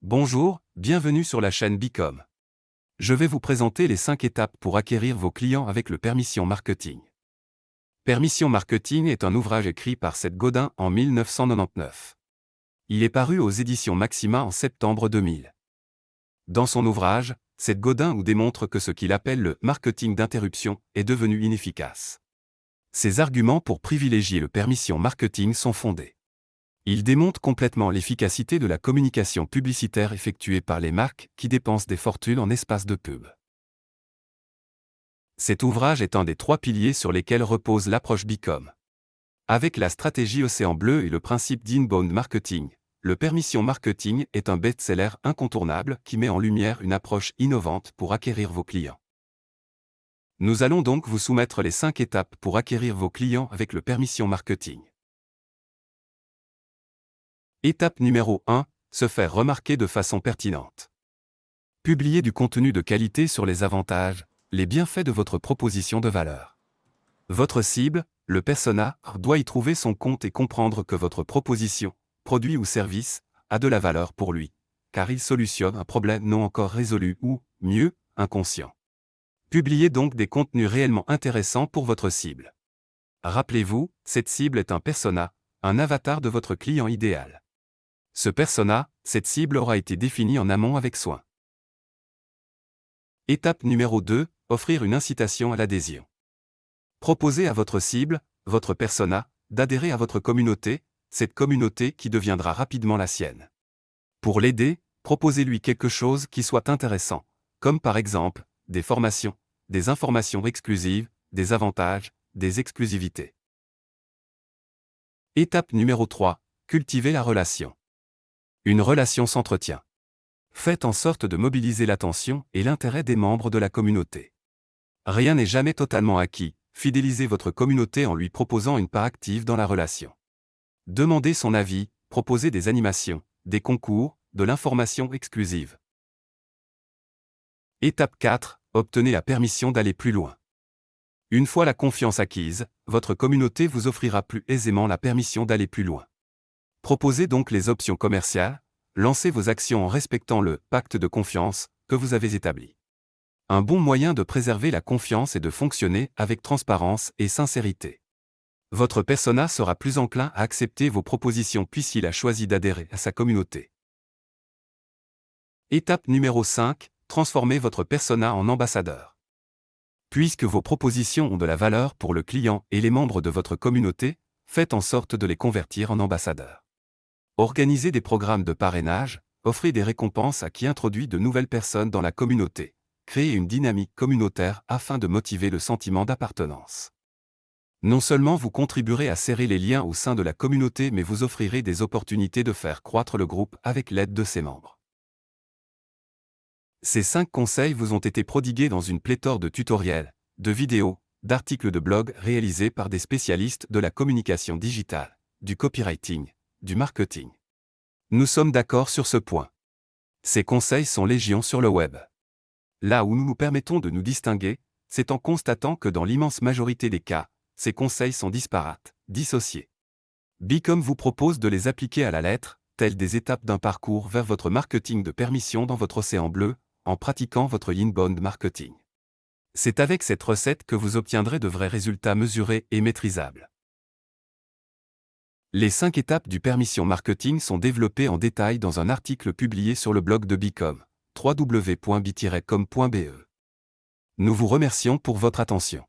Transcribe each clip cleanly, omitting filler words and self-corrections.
Bonjour, bienvenue sur la chaîne Bicom. Je vais vous présenter les 5 étapes pour acquérir vos clients avec le Permission Marketing. Permission Marketing est un ouvrage écrit par Seth Godin en 1999. Il est paru aux éditions Maxima en septembre 2000. Dans son ouvrage, Seth Godin nous démontre que ce qu'il appelle le marketing d'interruption est devenu inefficace. Ses arguments pour privilégier le Permission Marketing sont fondés. Il démontre complètement l'efficacité de la communication publicitaire effectuée par les marques qui dépensent des fortunes en espace de pub. Cet ouvrage est un des 3 piliers sur lesquels repose l'approche Bicom. Avec la stratégie Océan Bleu et le principe d'inbound marketing, le Permission Marketing est un best-seller incontournable qui met en lumière une approche innovante pour acquérir vos clients. Nous allons donc vous soumettre les 5 étapes pour acquérir vos clients avec le Permission Marketing. Étape numéro 1, se faire remarquer de façon pertinente. Publiez du contenu de qualité sur les avantages, les bienfaits de votre proposition de valeur. Votre cible, le persona, doit y trouver son compte et comprendre que votre proposition, produit ou service, a de la valeur pour lui, car il solutionne un problème non encore résolu ou, mieux, inconscient. Publiez donc des contenus réellement intéressants pour votre cible. Rappelez-vous, cette cible est un persona, un avatar de votre client idéal. Ce persona, cette cible aura été définie en amont avec soin. Étape numéro 2, offrir une incitation à l'adhésion. Proposez à votre cible, votre persona, d'adhérer à votre communauté, cette communauté qui deviendra rapidement la sienne. Pour l'aider, proposez-lui quelque chose qui soit intéressant, comme par exemple, des formations, des informations exclusives, des avantages, des exclusivités. Étape numéro 3, cultiver la relation. Une relation s'entretient. Faites en sorte de mobiliser l'attention et l'intérêt des membres de la communauté. Rien n'est jamais totalement acquis, fidélisez votre communauté en lui proposant une part active dans la relation. Demandez son avis, proposez des animations, des concours, de l'information exclusive. Étape 4, obtenez la permission d'aller plus loin. Une fois la confiance acquise, votre communauté vous offrira plus aisément la permission d'aller plus loin. Proposez donc les options commerciales, lancez vos actions en respectant le « pacte de confiance » que vous avez établi. Un bon moyen de préserver la confiance est de fonctionner avec transparence et sincérité. Votre persona sera plus enclin à accepter vos propositions puisqu'il a choisi d'adhérer à sa communauté. Étape numéro 5, transformez votre persona en ambassadeur. Puisque vos propositions ont de la valeur pour le client et les membres de votre communauté, faites en sorte de les convertir en ambassadeurs. Organisez des programmes de parrainage, offrez des récompenses à qui introduit de nouvelles personnes dans la communauté, créez une dynamique communautaire afin de motiver le sentiment d'appartenance. Non seulement vous contribuerez à serrer les liens au sein de la communauté mais vous offrirez des opportunités de faire croître le groupe avec l'aide de ses membres. Ces 5 conseils vous ont été prodigués dans une pléthore de tutoriels, de vidéos, d'articles de blog réalisés par des spécialistes de la communication digitale, du copywriting, du marketing. Nous sommes d'accord sur ce point. Ces conseils sont légion sur le web. Là où nous nous permettons de nous distinguer, c'est en constatant que dans l'immense majorité des cas, ces conseils sont disparates, dissociés. Bicom vous propose de les appliquer à la lettre, telles des étapes d'un parcours vers votre marketing de permission dans votre océan bleu, en pratiquant votre inbound marketing. C'est avec cette recette que vous obtiendrez de vrais résultats mesurés et maîtrisables. Les 5 étapes du Permission Marketing sont développées en détail dans un article publié sur le blog de Bicom, www.bi-com.be. Nous vous remercions pour votre attention.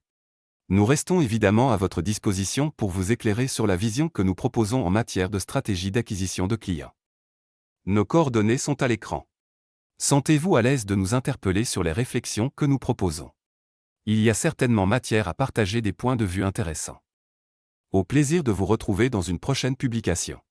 Nous restons évidemment à votre disposition pour vous éclairer sur la vision que nous proposons en matière de stratégie d'acquisition de clients. Nos coordonnées sont à l'écran. Sentez-vous à l'aise de nous interpeller sur les réflexions que nous proposons. Il y a certainement matière à partager des points de vue intéressants. Au plaisir de vous retrouver dans une prochaine publication.